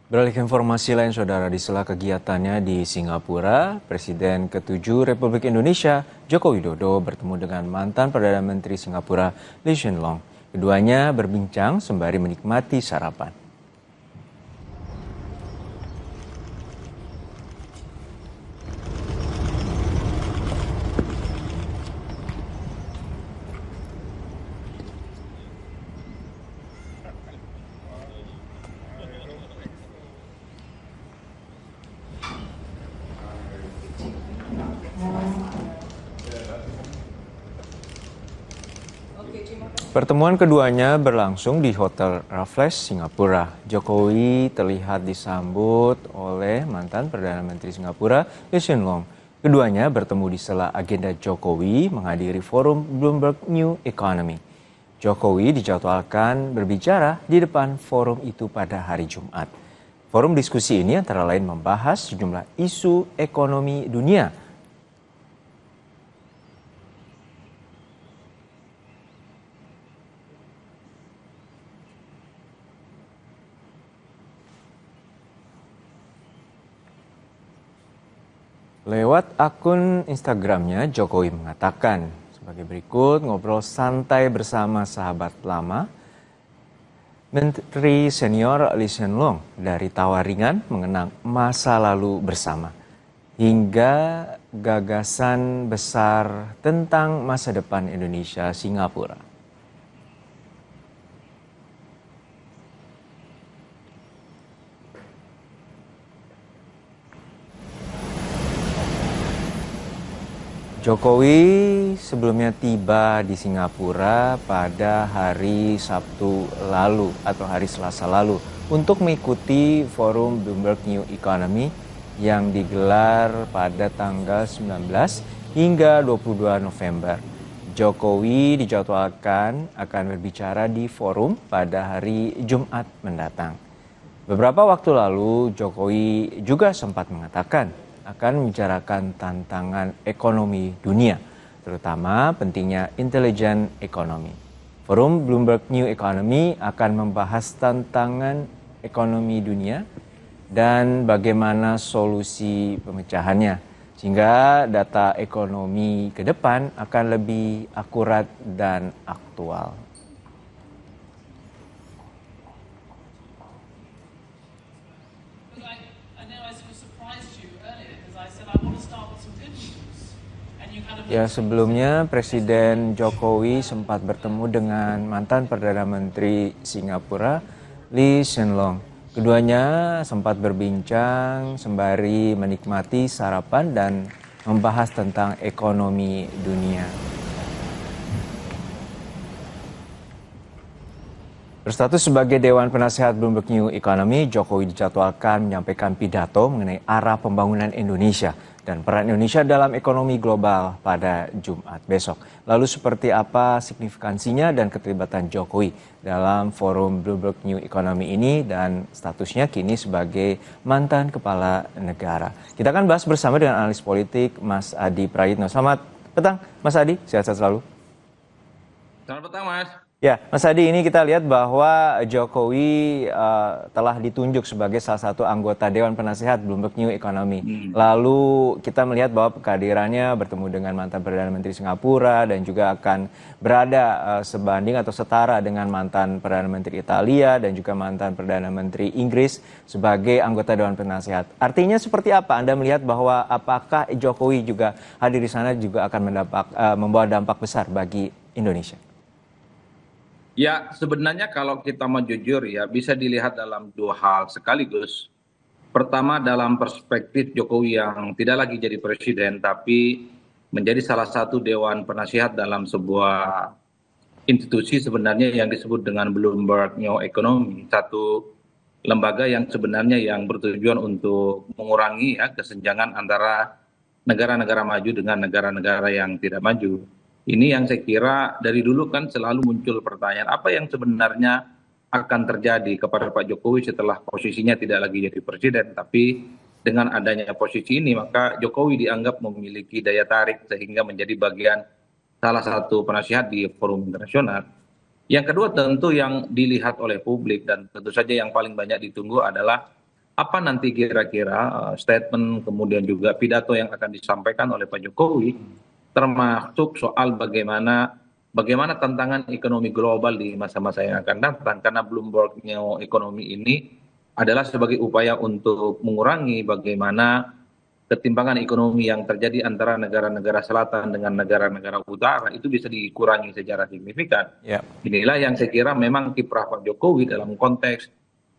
Beralih ke informasi lain, Saudara, di sela kegiatannya di Singapura, Presiden ke-7 Republik Indonesia, Joko Widodo, bertemu dengan mantan Perdana Menteri Singapura, Lee Hsien Loong. Keduanya berbincang sembari menikmati sarapan. Pertemuan keduanya berlangsung di Hotel Raffles, Singapura. Jokowi terlihat disambut oleh mantan Perdana Menteri Singapura, Lee Hsien Loong. Keduanya bertemu di sela agenda Jokowi menghadiri forum Bloomberg New Economy. Jokowi dijadwalkan berbicara di depan forum itu pada hari Jumat. Forum diskusi ini antara lain membahas sejumlah isu ekonomi dunia. Lewat akun Instagramnya, Jokowi mengatakan sebagai berikut, ngobrol santai bersama sahabat lama, Menteri Senior Lee Hsien Loong dari tawa ringan mengenang masa lalu bersama, hingga gagasan besar tentang masa depan Indonesia Singapura. Jokowi sebelumnya tiba di Singapura pada hari Sabtu lalu atau hari Selasa lalu untuk mengikuti forum Bloomberg New Economy yang digelar pada tanggal 19 hingga 22 November. Jokowi dijadwalkan akan berbicara di forum pada hari Jumat mendatang. Beberapa waktu lalu, Jokowi juga sempat mengatakan akan membicarakan tantangan ekonomi dunia, terutama pentingnya intelijen ekonomi. Forum Bloomberg New Economy akan membahas tantangan ekonomi dunia dan bagaimana solusi pemecahannya, sehingga data ekonomi ke depan akan lebih akurat dan aktual. Ya, sebelumnya Presiden Jokowi sempat bertemu dengan mantan Perdana Menteri Singapura, Lee Hsien Loong. Keduanya sempat berbincang sembari menikmati sarapan dan membahas tentang ekonomi dunia. Berstatus sebagai Dewan Penasehat Bloomberg New Economy, Jokowi dijadwalkan menyampaikan pidato mengenai arah pembangunan Indonesia dan peran Indonesia dalam ekonomi global pada Jumat besok. Lalu seperti apa signifikansinya dan keterlibatan Jokowi dalam forum Bloomberg New Economy ini dan statusnya kini sebagai mantan kepala negara. Kita akan bahas bersama dengan analis politik Mas Adi Prayitno. Selamat petang Mas Adi, sehat-sehat selalu. Selamat petang, Mas. Ya, Mas Adi, ini kita lihat bahwa Jokowi telah ditunjuk sebagai salah satu anggota Dewan Penasehat Bloomberg New Economy. Lalu kita melihat bahwa kehadirannya bertemu dengan mantan Perdana Menteri Singapura dan juga akan berada sebanding atau setara dengan mantan Perdana Menteri Italia dan juga mantan Perdana Menteri Inggris sebagai anggota Dewan Penasehat. Artinya seperti apa? Anda melihat bahwa apakah Jokowi juga hadir di sana juga akan membawa dampak besar bagi Indonesia? Ya, sebenarnya kalau kita mau jujur ya, bisa dilihat dalam dua hal sekaligus. Pertama, dalam perspektif Jokowi yang tidak lagi jadi presiden, tapi menjadi salah satu dewan penasihat dalam sebuah institusi sebenarnya yang disebut dengan Bloomberg New Economy, satu lembaga yang sebenarnya yang bertujuan untuk mengurangi ya kesenjangan antara negara-negara maju dengan negara-negara yang tidak maju. Ini yang saya kira dari dulu kan selalu muncul pertanyaan apa yang sebenarnya akan terjadi kepada Pak Jokowi setelah posisinya tidak lagi jadi presiden, tapi dengan adanya posisi ini maka Jokowi dianggap memiliki daya tarik sehingga menjadi bagian salah satu penasihat di forum internasional. Yang kedua tentu yang dilihat oleh publik dan tentu saja yang paling banyak ditunggu adalah apa nanti kira-kira statement kemudian juga pidato yang akan disampaikan oleh Pak Jokowi, termasuk soal bagaimana tantangan ekonomi global di masa-masa yang akan datang, karena Bloomberg New Economy ini adalah sebagai upaya untuk mengurangi bagaimana ketimpangan ekonomi yang terjadi antara negara-negara selatan dengan negara-negara utara itu bisa dikurangi secara signifikan. Ya. Inilah yang saya kira memang kiprah Pak Jokowi dalam konteks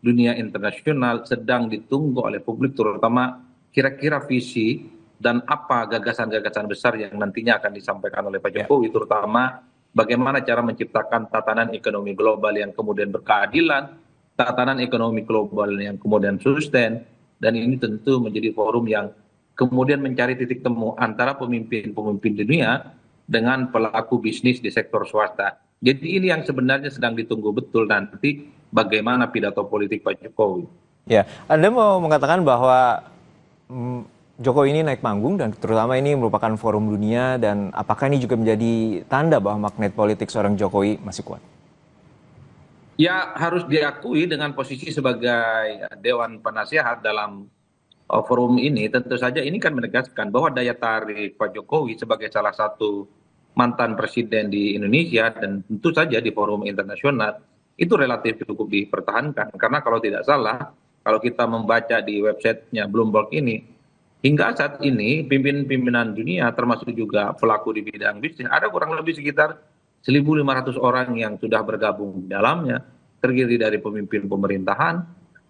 dunia internasional sedang ditunggu oleh publik, terutama kira-kira visi dan apa gagasan-gagasan besar yang nantinya akan disampaikan oleh Pak Ya. Jokowi, terutama bagaimana cara menciptakan tatanan ekonomi global yang kemudian berkeadilan, tatanan ekonomi global yang kemudian sustain, dan ini tentu menjadi forum yang kemudian mencari titik temu antara pemimpin-pemimpin dunia dengan pelaku bisnis di sektor swasta. Jadi ini yang sebenarnya sedang ditunggu betul nanti bagaimana pidato politik Pak Jokowi. Ya, Anda mau mengatakan bahwa Jokowi ini naik panggung dan terutama ini merupakan forum dunia, dan apakah ini juga menjadi tanda bahwa magnet politik seorang Jokowi masih kuat? Ya, harus diakui dengan posisi sebagai Dewan Penasehat dalam forum ini, tentu saja ini kan menegaskan bahwa daya tarik Pak Jokowi sebagai salah satu mantan presiden di Indonesia dan tentu saja di forum internasional itu relatif cukup dipertahankan. Karena kalau tidak salah, kalau kita membaca di websitenya Bloomberg ini, hingga saat ini pimpinan dunia termasuk juga pelaku di bidang bisnis ada kurang lebih sekitar 1.500 orang yang sudah bergabung di dalamnya, terdiri dari pemimpin pemerintahan,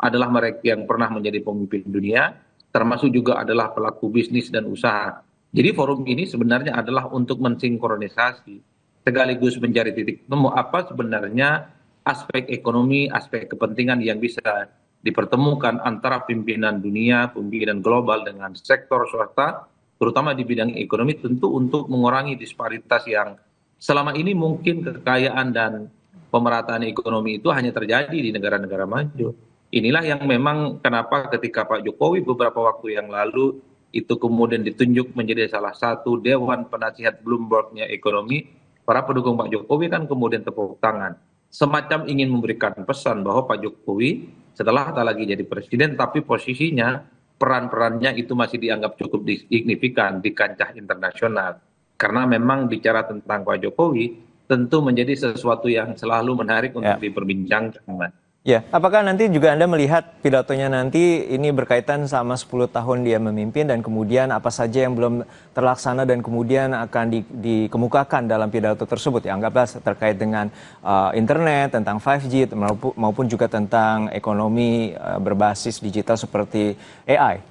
adalah mereka yang pernah menjadi pemimpin dunia, termasuk juga adalah pelaku bisnis dan usaha. Jadi forum ini sebenarnya adalah untuk mensinkronisasi, sekaligus mencari titik temu apa sebenarnya aspek ekonomi, aspek kepentingan yang bisa dipertemukan antara pimpinan dunia, pimpinan global dengan sektor swasta, terutama di bidang ekonomi, tentu untuk mengurangi disparitas yang selama ini mungkin kekayaan dan pemerataan ekonomi itu hanya terjadi di negara-negara maju. Inilah yang memang kenapa ketika Pak Jokowi beberapa waktu yang lalu itu kemudian ditunjuk menjadi salah satu Dewan Penasihat Bloomberg-nya ekonomi, para pendukung Pak Jokowi kan kemudian tepuk tangan. Semacam ingin memberikan pesan bahwa Pak Jokowi setelah tak lagi jadi presiden, tapi posisinya, peran-perannya itu masih dianggap cukup signifikan di kancah internasional. Karena memang bicara tentang Pak Jokowi tentu menjadi sesuatu yang selalu menarik untuk diperbincangkan, Mas. Ya, apakah nanti juga Anda melihat pidatonya nanti ini berkaitan sama 10 tahun dia memimpin dan kemudian apa saja yang belum terlaksana dan kemudian akan dikemukakan dalam pidato tersebut, ya, anggaplah terkait dengan internet, tentang 5G maupun juga tentang ekonomi berbasis digital seperti AI?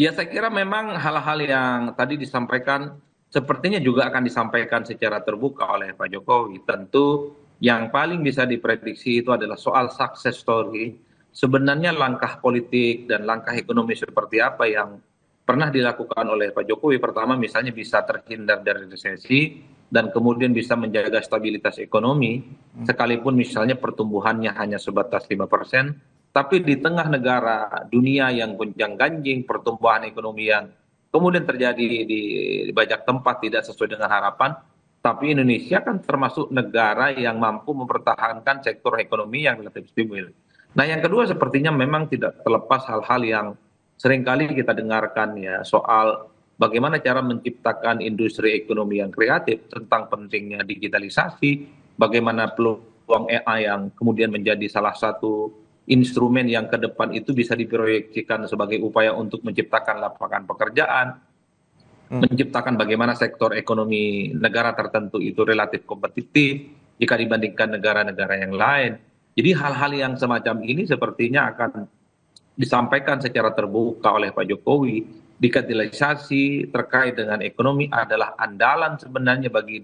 Ya, saya kira memang hal-hal yang tadi disampaikan sepertinya juga akan disampaikan secara terbuka oleh Pak Jokowi. Tentu yang paling bisa diprediksi itu adalah soal success story. Sebenarnya langkah politik dan langkah ekonomi seperti apa yang pernah dilakukan oleh Pak Jokowi. Pertama misalnya bisa terhindar dari resesi dan kemudian bisa menjaga stabilitas ekonomi, sekalipun misalnya pertumbuhannya hanya sebatas 5%, tapi di tengah negara dunia yang gonjang-ganjing pertumbuhan ekonomi yang kemudian terjadi di banyak tempat tidak sesuai dengan harapan, tapi Indonesia kan termasuk negara yang mampu mempertahankan sektor ekonomi yang relatif stabil. Nah, yang kedua sepertinya memang tidak terlepas hal-hal yang seringkali kita dengarkan ya, soal bagaimana cara menciptakan industri ekonomi yang kreatif, tentang pentingnya digitalisasi, bagaimana peluang AI yang kemudian menjadi salah satu instrumen yang ke depan itu bisa diproyeksikan sebagai upaya untuk menciptakan lapangan pekerjaan, menciptakan bagaimana sektor ekonomi negara tertentu itu relatif kompetitif jika dibandingkan negara-negara yang lain. Jadi hal-hal yang semacam ini sepertinya akan disampaikan secara terbuka oleh Pak Jokowi. Digitalisasi terkait dengan ekonomi adalah andalan sebenarnya bagi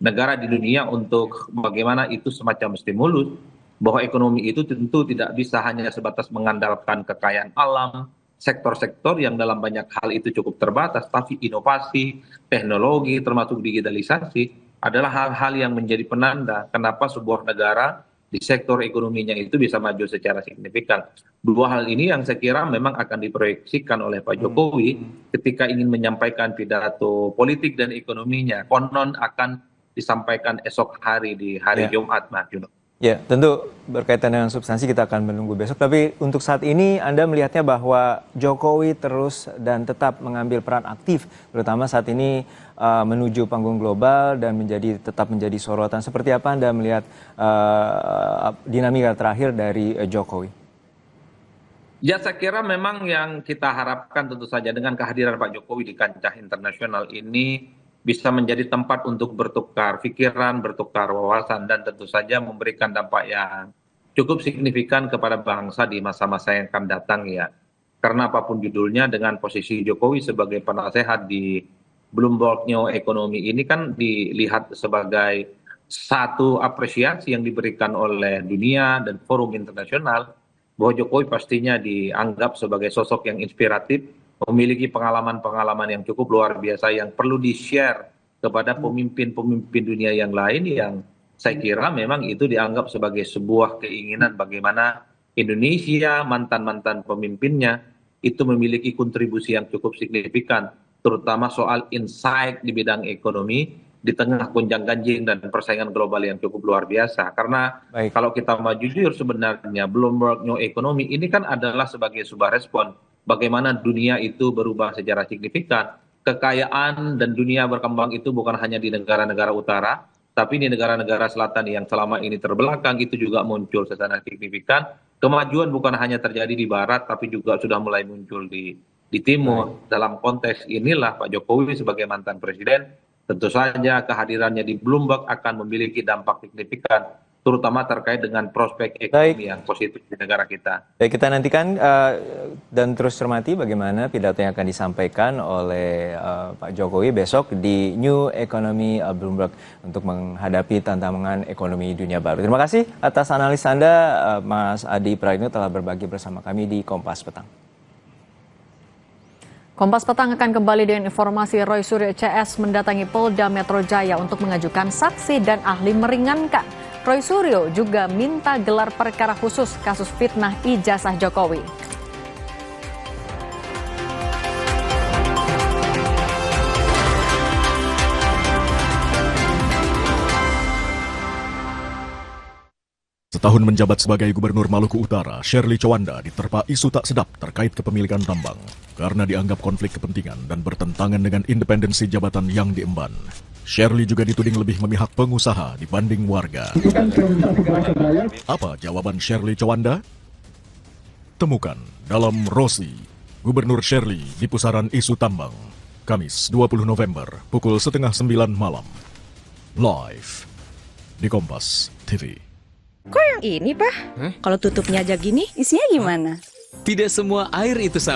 negara di dunia untuk bagaimana itu semacam stimulus, bahwa ekonomi itu tentu tidak bisa hanya sebatas mengandalkan kekayaan alam, sektor-sektor yang dalam banyak hal itu cukup terbatas, tapi inovasi, teknologi, termasuk digitalisasi, adalah hal-hal yang menjadi penanda kenapa sebuah negara di sektor ekonominya itu bisa maju secara signifikan. Dua hal ini yang saya kira memang akan diproyeksikan oleh Pak Jokowi ketika ingin menyampaikan pidato politik dan ekonominya. Konon akan disampaikan esok hari di hari Jumat, Mas Juno. Ya, tentu berkaitan dengan substansi kita akan menunggu besok. Tapi untuk saat ini Anda melihatnya bahwa Jokowi terus dan tetap mengambil peran aktif, terutama saat ini menuju panggung global dan tetap menjadi sorotan. Seperti apa Anda melihat dinamika terakhir dari Jokowi? Ya, saya kira memang yang kita harapkan tentu saja dengan kehadiran Pak Jokowi di kancah internasional ini bisa menjadi tempat untuk bertukar pikiran, bertukar wawasan, dan tentu saja memberikan dampak yang cukup signifikan kepada bangsa di masa-masa yang akan datang ya. Karena apapun judulnya, dengan posisi Jokowi sebagai penasehat di Bloomberg New Economy ini kan dilihat sebagai satu apresiasi yang diberikan oleh dunia dan forum internasional bahwa Jokowi pastinya dianggap sebagai sosok yang inspiratif, memiliki pengalaman-pengalaman yang cukup luar biasa yang perlu di-share kepada pemimpin-pemimpin dunia yang lain, yang saya kira memang itu dianggap sebagai sebuah keinginan bagaimana Indonesia, mantan-mantan pemimpinnya, itu memiliki kontribusi yang cukup signifikan, terutama soal insight di bidang ekonomi, di tengah gonjang-ganjing dan persaingan global yang cukup luar biasa. Karena Baik. kalau kita mau jujur sebenarnya Bloomberg New Economy ini kan adalah sebagai sebuah respon bagaimana dunia itu berubah secara signifikan. Kekayaan dan dunia berkembang itu bukan hanya di negara-negara utara, tapi di negara-negara selatan yang selama ini terbelakang itu juga muncul secara signifikan. Kemajuan bukan hanya terjadi di barat, tapi juga sudah mulai muncul di timur. Dalam konteks inilah Pak Jokowi sebagai mantan presiden, tentu saja kehadirannya di Bloomberg akan memiliki dampak signifikan, terutama terkait dengan prospek ekonomi yang positif di negara kita. Baik, kita nantikan dan terus cermati bagaimana pidato yang akan disampaikan oleh Pak Jokowi besok di New Economy Bloomberg untuk menghadapi tantangan ekonomi dunia baru. Terima kasih atas analis Anda, Mas Adi Praetno, telah berbagi bersama kami di Kompas Petang. Kompas Petang akan kembali dengan informasi Roy Suryo CS mendatangi Polda Metro Jaya untuk mengajukan saksi dan ahli meringankan. Roy Suryo juga minta gelar perkara khusus kasus fitnah ijazah Jokowi. Setahun menjabat sebagai Gubernur Maluku Utara, Sherly Chowanda diterpa isu tak sedap terkait kepemilikan tambang karena dianggap konflik kepentingan dan bertentangan dengan independensi jabatan yang diemban. Sherly juga dituding lebih memihak pengusaha dibanding warga. Apa jawaban Sherly Chowanda? Temukan dalam Rosi, Gubernur Sherly di pusaran isu tambang, Kamis 20 November pukul 8:30 malam. Live di Kompas TV. Kok yang ini, Pak? Kalau tutupnya aja gini, isinya gimana? Tidak semua air itu sama.